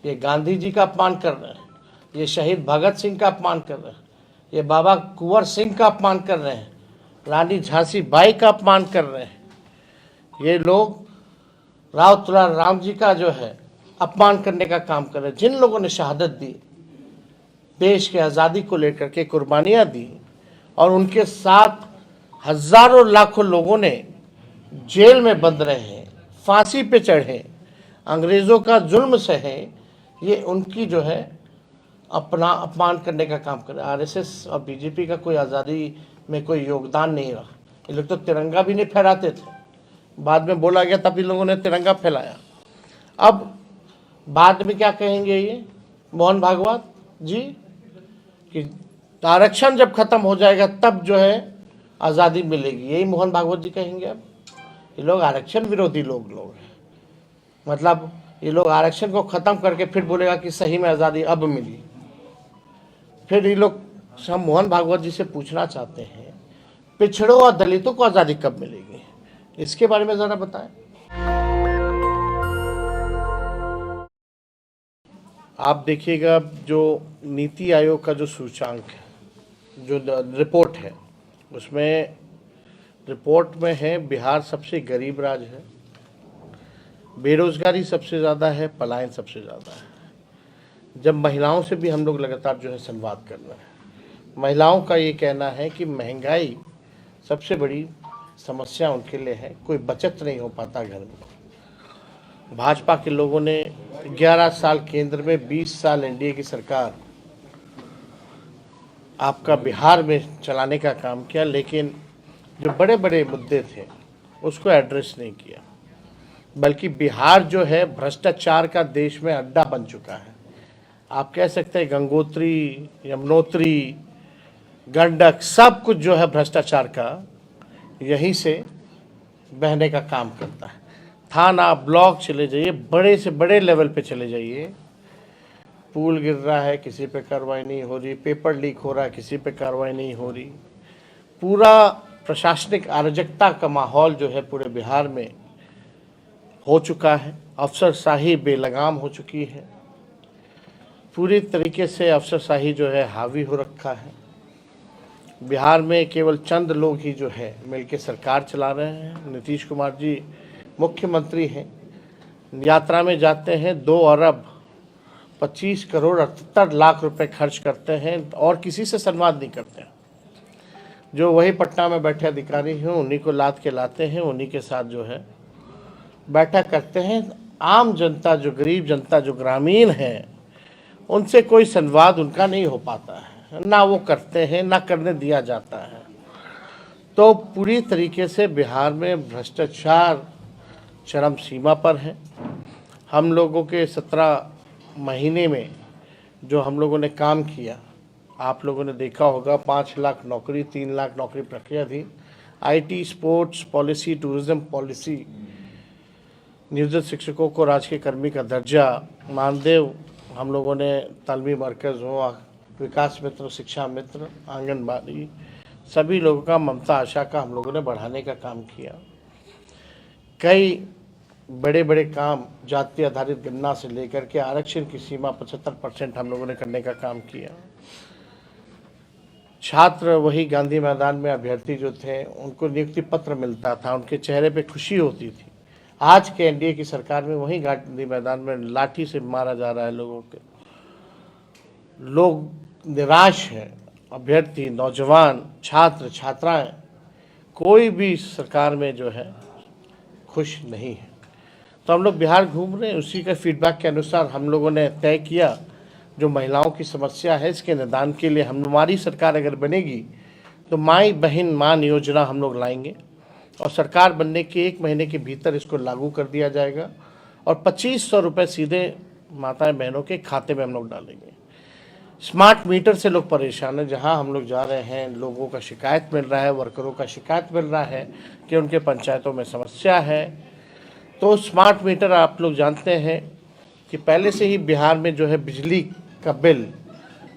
ये गांधी जी का अपमान कर रहे हैं, ये शहीद भगत सिंह का अपमान कर रहे हैं, ये बाबा कुंवर सिंह का अपमान कर रहे हैं, रानी झांसी बाई का अपमान कर रहे हैं। ये लोग राव तुलार राम जी का जो है अपमान करने का काम कर रहे हैं। जिन लोगों ने शहादत दी, देश के आज़ादी को लेकर के कुर्बानियाँ दी, और उनके साथ हजारों लाखों लोगों ने जेल में बंद रहे हैं, फांसी पे चढ़े, अंग्रेज़ों का जुल्म सहे, ये उनकी जो है अपना अपमान करने का काम करे। आरएसएस और बीजेपी का कोई आज़ादी में कोई योगदान नहीं रहा। ये लोग तो तिरंगा भी नहीं फहराते थे, बाद में बोला गया तब इन लोगों ने तिरंगा फैलाया। अब बाद में क्या कहेंगे ये मोहन भागवत जी कि आरक्षण जब खत्म हो जाएगा तब जो है आज़ादी मिलेगी, यही मोहन भागवत जी कहेंगे। अब ये लोग आरक्षण विरोधी लोग हैं, मतलब ये लोग आरक्षण को ख़त्म करके फिर बोलेगा कि सही में आज़ादी अब मिली। फिर ये लोग हम मोहन भागवत जी से पूछना चाहते हैं, पिछड़ों और दलितों को आज़ादी कब मिलेगी, इसके बारे में ज़रा बताएं। आप देखिएगा जो नीति आयोग का जो सूचांक है, जो रिपोर्ट है, उसमें रिपोर्ट में है बिहार सबसे गरीब राज्य है, बेरोजगारी सबसे ज़्यादा है, पलायन सबसे ज़्यादा है। जब महिलाओं से भी हम लोग लगातार जो है संवाद कर रहे हैं, महिलाओं का ये कहना है कि महंगाई सबसे बड़ी समस्या उनके लिए है, कोई बचत नहीं हो पाता घर में। भाजपा के लोगों ने 11 साल केंद्र में, 20 साल एनडीए की सरकार आपका बिहार में चलाने का काम किया, लेकिन जो बड़े बड़े मुद्दे थे उसको एड्रेस नहीं किया, बल्कि बिहार जो है भ्रष्टाचार का देश में अड्डा बन चुका है। आप कह सकते हैं गंगोत्री, यमुनोत्री, गंडक, सब कुछ जो है भ्रष्टाचार का यहीं से बहने का काम करता है। थाना ब्लॉक चले जाइए, बड़े से बड़े लेवल पे चले जाइए, पुल गिर रहा है किसी पे कार्रवाई नहीं हो रही, पेपर लीक हो रहा है किसी पे कार्रवाई नहीं हो रही। पूरा प्रशासनिक अराजकता का माहौल जो है पूरे बिहार में हो चुका है, अफसरशाही बेलगाम हो चुकी है, पूरी तरीके से अफसरशाही जो है हावी हो रखा है। बिहार में केवल चंद लोग ही जो है मिलकर सरकार चला रहे हैं। नीतीश कुमार जी मुख्यमंत्री हैं, यात्रा में जाते हैं, 2 अरब 25 करोड़ 78 लाख रुपए खर्च करते हैं और किसी से संवाद नहीं करते हैं। जो वही पटना में बैठे अधिकारी हैं उन्हीं को लाद के लाते हैं, उन्हीं के साथ जो है बैठक करते हैं। आम जनता, जो गरीब जनता, जो ग्रामीण है, उनसे कोई संवाद उनका नहीं हो पाता है, ना वो करते हैं, ना करने दिया जाता है। तो पूरी तरीके से बिहार में भ्रष्टाचार चरम सीमा पर है। हम लोगों के 17 महीने में जो हम लोगों ने काम किया, आप लोगों ने देखा होगा, 5 लाख नौकरी, 3 लाख नौकरी प्रक्रिया थी, IT, sports policy, tourism policy, नियोजित शिक्षकों को राजकीय कर्मी का दर्जा, मानदेय, हम लोगों ने तालमी मरकज़ हो, विकास मित्र, शिक्षा मित्र, आंगनबाड़ी, सभी लोगों का ममता आशा का हम लोगों ने बढ़ाने का काम किया। कई बड़े बड़े काम जाति आधारित गणना से लेकर के आरक्षण की सीमा 75% हम लोगों ने करने का काम किया। छात्र वही गांधी मैदान में अभ्यर्थी जो थे उनको नियुक्ति पत्र मिलता था, उनके चेहरे पे खुशी होती थी। आज के एनडीए की सरकार में वही गांधी मैदान में लाठी से मारा जा रहा है लोगों के। लोग निराश हैं, अभ्यर्थी, नौजवान, छात्र, छात्राएं, कोई भी सरकार में जो है खुश नहीं है। तो हम लोग बिहार घूम रहे हैं, उसी का फीडबैक के अनुसार हम लोगों ने तय किया जो महिलाओं की समस्या है इसके निदान के लिए हमारी सरकार अगर बनेगी तो माई बहन मान योजना हम लोग लाएंगे और सरकार बनने के 1 महीने के भीतर इसको लागू कर दिया जाएगा और 2500 रुपये सीधे माताएं बहनों के खाते में हम लोग डालेंगे। स्मार्ट मीटर से लोग परेशान हैं, जहां हम लोग जा रहे हैं लोगों का शिकायत मिल रहा है, वर्करों का शिकायत मिल रहा है कि उनके पंचायतों में समस्या है। तो स्मार्ट मीटर आप लोग जानते हैं कि पहले से ही बिहार में जो है बिजली का बिल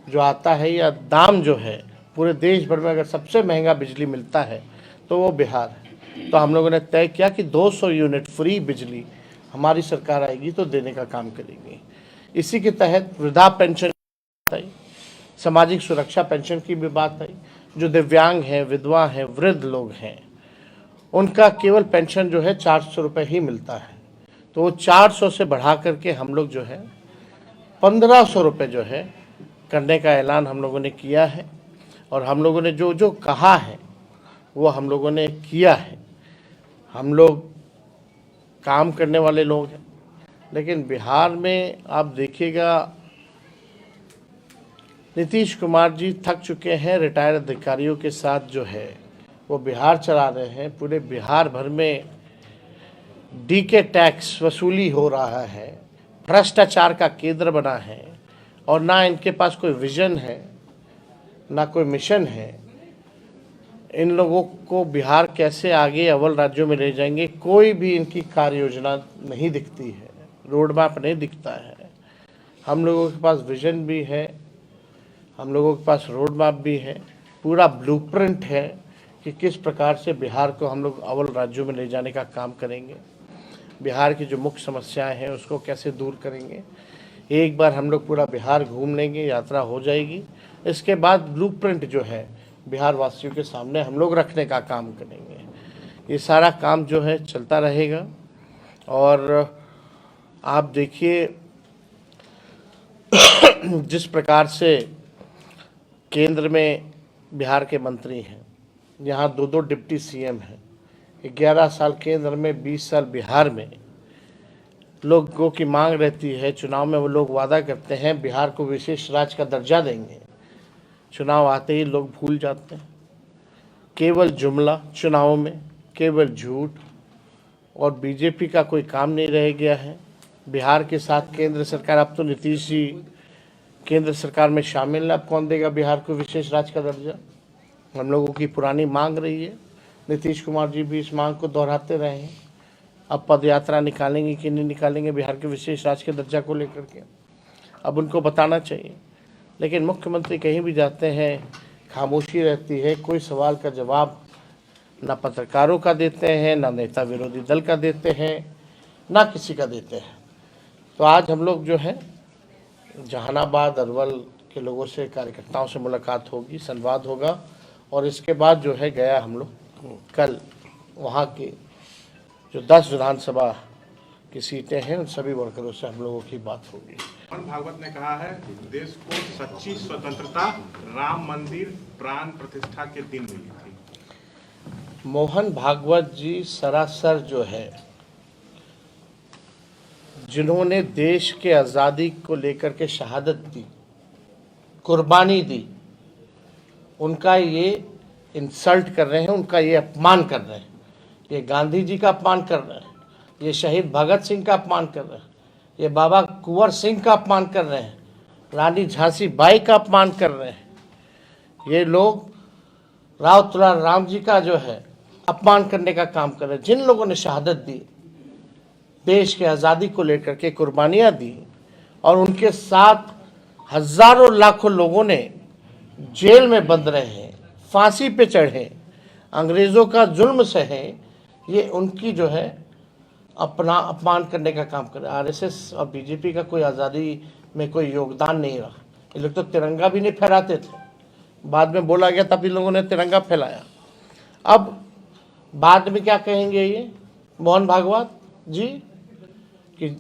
जो आता है या दाम जो है पूरे देश भर में अगर सबसे महंगा बिजली मिलता है तो वो बिहार है। तो हम लोगों ने तय किया कि 200 यूनिट फ्री बिजली हमारी सरकार आएगी तो देने का काम करेंगे। इसी के तहत वृद्धा पेंशन की बात आई, सामाजिक सुरक्षा पेंशन की भी बात आई। जो दिव्यांग हैं, विधवा हैं, वृद्ध लोग हैं, उनका केवल पेंशन जो है 400 रुपये ही मिलता है। तो वो 400 से बढ़ा करके हम लोग जो है 1500 रुपये जो है करने का ऐलान हम लोगों ने किया है। और हम लोगों ने जो जो कहा है वो हम लोगों ने किया है। हम लोग काम करने वाले लोग हैं। लेकिन बिहार में आप देखिएगा, नीतीश कुमार जी थक चुके हैं, रिटायर्ड अधिकारियों के साथ जो है वो बिहार चला रहे हैं। पूरे बिहार भर में डीके टैक्स वसूली हो रहा है, भ्रष्टाचार का केंद्र बना है, और ना इनके पास कोई विजन है, ना कोई मिशन है। इन लोगों को बिहार कैसे आगे अव्वल राज्यों में ले जाएंगे, कोई भी इनकी कार्य योजना नहीं दिखती है, रोड मैप नहीं दिखता है। हम लोगों के पास विजन भी है, हम लोगों के पास रोड मैप भी है, पूरा ब्लूप्रिंट है कि किस प्रकार से बिहार को हम लोग अव्वल राज्यों में ले जाने का काम करेंगे, बिहार की जो मुख्य समस्याएं हैं उसको कैसे दूर करेंगे। एक बार हम लोग पूरा बिहार घूम लेंगे, यात्रा हो जाएगी, इसके बाद ब्लूप्रिंट जो है बिहार वासियों के सामने हम लोग रखने का काम करेंगे। ये सारा काम जो है चलता रहेगा। और आप देखिए जिस प्रकार से केंद्र में बिहार के मंत्री हैं, यहाँ 2-2 डिप्टी सीएम हैं, 11 साल केंद्र में 20 साल बिहार में, लोगों की मांग रहती है, चुनाव में वो लोग वादा करते हैं बिहार को विशेष राज्य का दर्जा देंगे, चुनाव आते ही लोग भूल जाते हैं। केवल जुमला चुनाव में, केवल झूठ, और बीजेपी का कोई काम नहीं रह गया है। बिहार के साथ केंद्र सरकार, अब तो नीतीश जी केंद्र सरकार में शामिल है, अब कौन देगा बिहार को विशेष राज्य का दर्जा? हम लोगों की पुरानी मांग रही है, नीतीश कुमार जी भी इस मांग को दोहराते रहे हैं। अब पदयात्रा निकालेंगे कि नहीं निकालेंगे बिहार के विशेष राज्य के दर्जा को लेकर के, अब उनको बताना चाहिए। लेकिन मुख्यमंत्री कहीं भी जाते हैं खामोशी रहती है, कोई सवाल का जवाब ना पत्रकारों का देते हैं, ना नेता विरोधी दल का देते हैं, ना किसी का देते हैं। तो आज हम लोग जो है जहानाबाद, अरवल के लोगों से, कार्यकर्ताओं से मुलाकात होगी, संवाद होगा, और इसके बाद जो है गया हम लोग कल वहाँ के जो 10 विधानसभा की सीटें हैं उन सभी वर्करों से हम लोगों की बात होगी। मोहन भागवत ने कहा है देश को सच्ची स्वतंत्रता राम मंदिर प्राण प्रतिष्ठा के दिन मिली थी। मोहन भागवत जी सरासर जो है, जिन्होंने देश के आज़ादी को लेकर के शहादत दी, कुर्बानी दी, उनका ये इंसल्ट कर रहे हैं, उनका ये अपमान कर रहे हैं। ये गांधी जी का अपमान कर रहे हैं, ये शहीद भगत सिंह का अपमान कर रहे हैं, ये बाबा कुंवर सिंह का अपमान कर रहे हैं, रानी झांसी बाई का अपमान कर रहे हैं। ये लोग राव तुलार राम जी का जो है अपमान करने का काम कर रहे हैं। जिन लोगों ने शहादत दी, देश के आज़ादी को लेकर के कुर्बानियाँ दी, और उनके साथ हजारों लाखों लोगों ने जेल में बंद रहे, फांसी पे चढ़े, अंग्रेज़ों का जुल्म सहे, ये उनकी जो है अपना अपमान करने का काम कर रहे हैं। आरएसएस और बीजेपी का कोई आज़ादी में कोई योगदान नहीं रहा। ये लोग तो तिरंगा भी नहीं फहराते थे, बाद में बोला गया तब इन लोगों ने तिरंगा फैलाया। अब बाद में क्या कहेंगे ये मोहन भागवत जी कि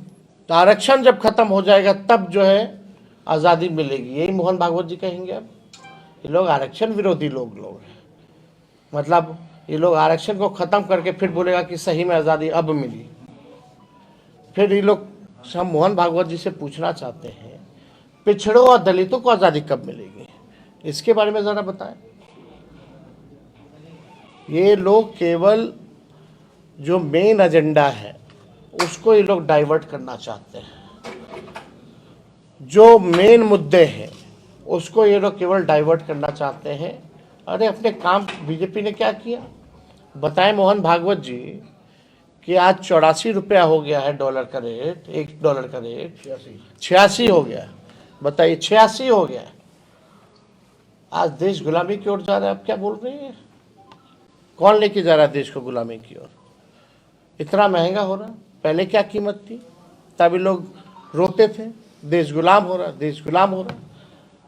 आरक्षण जब खत्म हो जाएगा तब जो है आज़ादी मिलेगी, यही मोहन भागवत जी कहेंगे। अब ये लोग आरक्षण विरोधी लोग हैं, मतलब ये लोग आरक्षण को ख़त्म करके फिर बोलेगा कि सही में आज़ादी अब मिली। फिर ये लोग, हम मोहन भागवत जी से पूछना चाहते हैं, पिछड़ों और दलितों को आज़ादी कब मिलेगी, इसके बारे में ज़रा बताएं। ये लोग केवल जो मेन एजेंडा है उसको ये लोग डाइवर्ट करना चाहते हैं, जो मेन मुद्दे हैं उसको ये लोग केवल डाइवर्ट करना चाहते हैं। अरे अपने काम बीजेपी ने क्या किया बताएं मोहन भागवत जी, कि आज 84 रुपया हो गया है डॉलर का रेट, $1 का रेट 86 हो गया। बताइए 86 हो गया। आज देश गुलामी की ओर जा रहा है। आप क्या बोल रहे हैं? कौन लेके जा रहा है देश को गुलामी की ओर? इतना महंगा हो रहा। पहले क्या कीमत थी? तभी लोग रोते थे, देश गुलाम हो रहा, देश गुलाम हो रहा।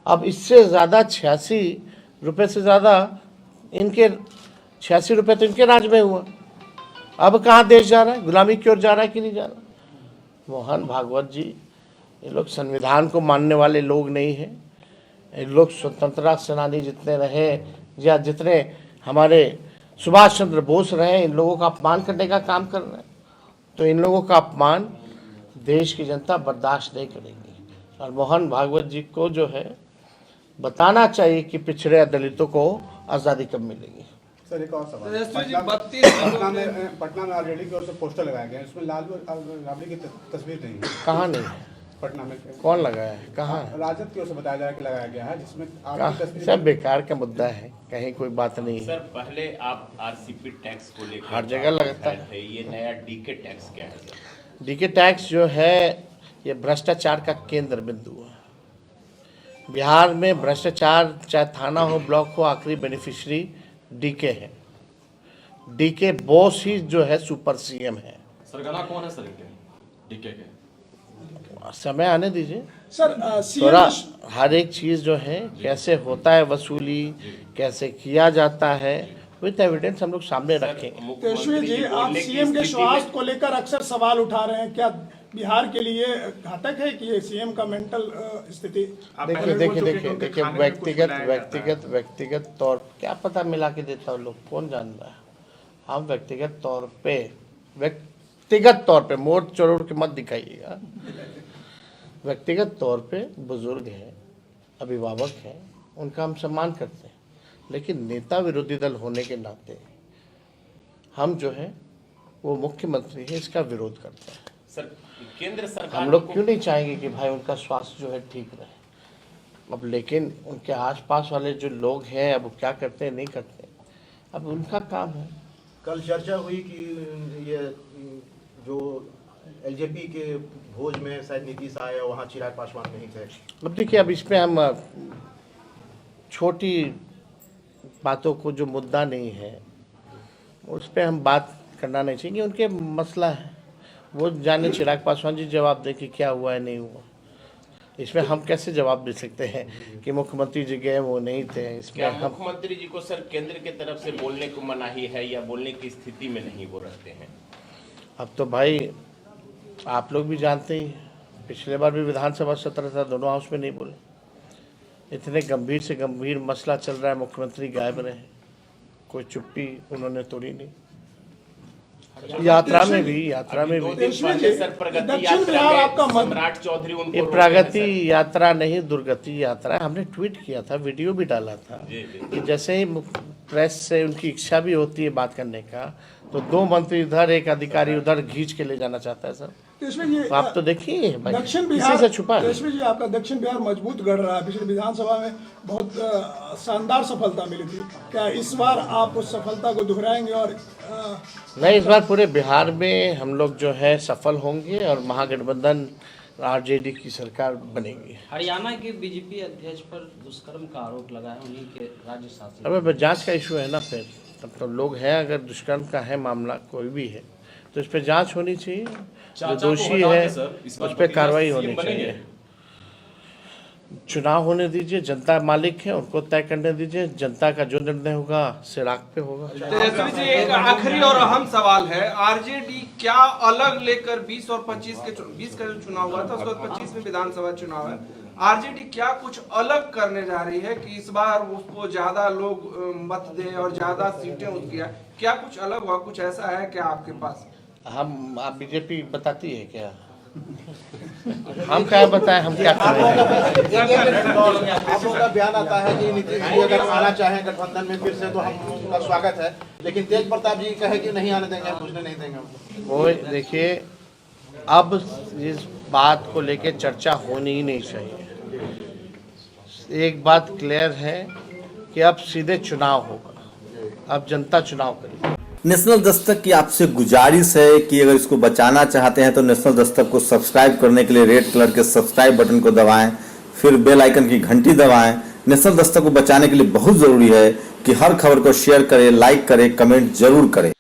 अब इससे ज़्यादा 86 रुपये से ज़्यादा इनके 86 रुपये तो इनके राज में हुआ। अब कहाँ देश जा रहा है, गुलामी की ओर जा रहा है कि नहीं जा रहा। मोहन भागवत जी, ये लोग संविधान को मानने वाले लोग नहीं हैं। ये लोग स्वतंत्रता सेनानी जितने रहे या जितने हमारे सुभाष चंद्र बोस रहे, इन लोगों का अपमान करने का काम कर रहे हैं। तो इन लोगों का अपमान देश की जनता बर्दाश्त नहीं करेगी। और मोहन भागवत जी को जो है बताना चाहिए कि पिछड़े दलितों को आज़ादी कब मिलेगी। सर एक और सवाल, पटना में ऑलरेडी की ओर से पोस्टर लगाया गया है, इसमें लालू राबड़ी की तस्वीर नहीं है। कहाँ नहीं है? पटना में कौन लगाया है? कहाँ? राजद की ओर से बताया जा रहा है कि लगाया गया है, जिसमें आपकी कहाँ? तस्वीर सब बेकार का मुद्दा है, कहीं कोई बात नहीं है। सर पहले आप आरसीपी टैक्स को लेकर हर जगह लगता है। ये नया डीके टैक्स क्या है सर? डीके टैक्स जो है ये भ्रष्टाचार का केंद्र बिंदु है। बिहार में भ्रष्टाचार चाहे थाना हो, ब्लॉक हो, आखिरी बेनिफिशियरी डीके है। डीके बॉस ही जो है सुपर सीएम है। सरगना कौन है सर डीके के? समय आने दीजिए सर। थोड़ा हर एक चीज़ जो है कैसे होता है वसूली, कैसे किया जाता है, विद एविडेंस हम लोग सामने रखेंगे। तेजस्वी जी, आप सीएम के स्वास्थ्य को लेकर अक्सर सवाल उठा रहे हैं, क्या बिहार के लिए घातक है कि ये सीएम का मेंटल स्थिति? देखिए व्यक्तिगत तौर क्या पता मिला के देता हूँ, लोग कौन जान रहा है। हम व्यक्तिगत तौर पे मोड़ चोड़ के मत दिखाइएगा। व्यक्तिगत तौर पे बुजुर्ग हैं, अभिभावक हैं, उनका हम सम्मान करते हैं, लेकिन नेता विरोधी दल होने के नाते हम जो है वो मुख्यमंत्री है, इसका विरोध करते हैं। सर केंद्र सरकार हम लोग क्यों नहीं चाहेंगे कि भाई उनका स्वास्थ्य जो है ठीक रहे। अब लेकिन उनके आसपास वाले जो लोग हैं अब क्या करते हैं नहीं करते, अब उनका काम है। कल चर्चा हुई कि ये जो एलजेपी के भोज में शायद नीतीश आए और वहाँ चिराग पासवान नहीं थे। अब देखिए, अब इसमें हम छोटी बातों को जो मुद्दा नहीं है उस पर हम बात करना नहीं चाहिए। उनके मसला है, वो जाने चिराग पासवान जी जवाब दें कि क्या हुआ है नहीं हुआ। इसमें हम कैसे जवाब दे सकते हैं कि मुख्यमंत्री जी गए वो नहीं थे। इसमें क्या मुख्यमंत्री जी को सर केंद्र की तरफ से बोलने को मनाही है या बोलने की स्थिति में नहीं वो रहते हैं? अब तो भाई आप लोग भी जानते ही, पिछले बार भी विधानसभा सत्र था, दोनों हाउस में नहीं बोले। इतने गंभीर से गंभीर मसला चल रहा है, मुख्यमंत्री गायब रहे, कोई चुप्पी उन्होंने तोड़ी नहीं। यात्रा में भी सर प्रगति यात्रा में सम्राट चौधरी उनको ये प्रगति यात्रा नहीं दुर्गति यात्रा है। हमने ट्वीट किया था, वीडियो भी डाला था कि जैसे ही प्रेस से उनकी इच्छा भी होती है बात करने का, तो 2 मंत्री इधर एक अधिकारी उधर खींच के ले जाना चाहता है सर। तो आप तो देखिए दक्षिण किसी बिहार से छुपा है। तेजस्वी जी, आपका दक्षिण बिहार मजबूत गढ़ रहा है, पिछले विधानसभा में बहुत शानदार सफलता मिली थी। क्या इस बार आप उस सफलता को दोहराएंगे? और नहीं, इस बार पूरे बिहार में हम लोग जो है सफल होंगे और महागठबंधन आरजेडी की सरकार बनेगी। हरियाणा के बीजेपी अध्यक्ष पर दुष्कर्म का आरोप लगा है, उन्हीं के राज्य शासन। अब जांच का इशू है ना, फिर तब तो लोग हैं, अगर दुष्कर्म का है मामला कोई भी है तो इस पर जांच होनी चाहिए, जो दोषी है उस पर कार्रवाई होनी चाहिए। चुनाव होने दीजिए, जनता मालिक है, उनको तय करने दीजिए, जनता का जो निर्णय होगा सिराग पे होगा। तेजस्वी जी, एक आखिरी और अहम सवाल है, आरजेडी क्या अलग लेकर 20 और 25 का जो चुनाव हुआ था उसके बाद 25 में विधानसभा चुनाव है, आरजेडी क्या कुछ अलग करने जा रही है कि इस बार उसको ज्यादा लोग मत दे और ज्यादा सीटें उसकी है? क्या कुछ अलग हुआ, कुछ ऐसा है क्या आपके पास? आप बीजेपी बताती है क्या? हम क्या बताएं, हम क्या करें? आप लोगों का बयान आता है कि नीतीश जी अगर आना चाहें गठबंधन में फिर से तो हम उनका स्वागत है, लेकिन तेज प्रताप जी कहे कि नहीं आने देंगे, पूछने नहीं देंगे। वो देखिए, अब इस बात को लेके चर्चा होनी ही नहीं चाहिए। एक बात क्लियर है कि अब सीधे चुनाव होगा, अब जनता चुनाव करेगी। नेशनल दस्तक की आपसे गुजारिश है कि अगर इसको बचाना चाहते हैं तो नेशनल दस्तक को सब्सक्राइब करने के लिए रेड कलर के सब्सक्राइब बटन को दबाएं, फिर बेल आइकन की घंटी दबाएं। नेशनल दस्तक को बचाने के लिए बहुत जरूरी है कि हर खबर को शेयर करें, लाइक करें, कमेंट जरूर करें।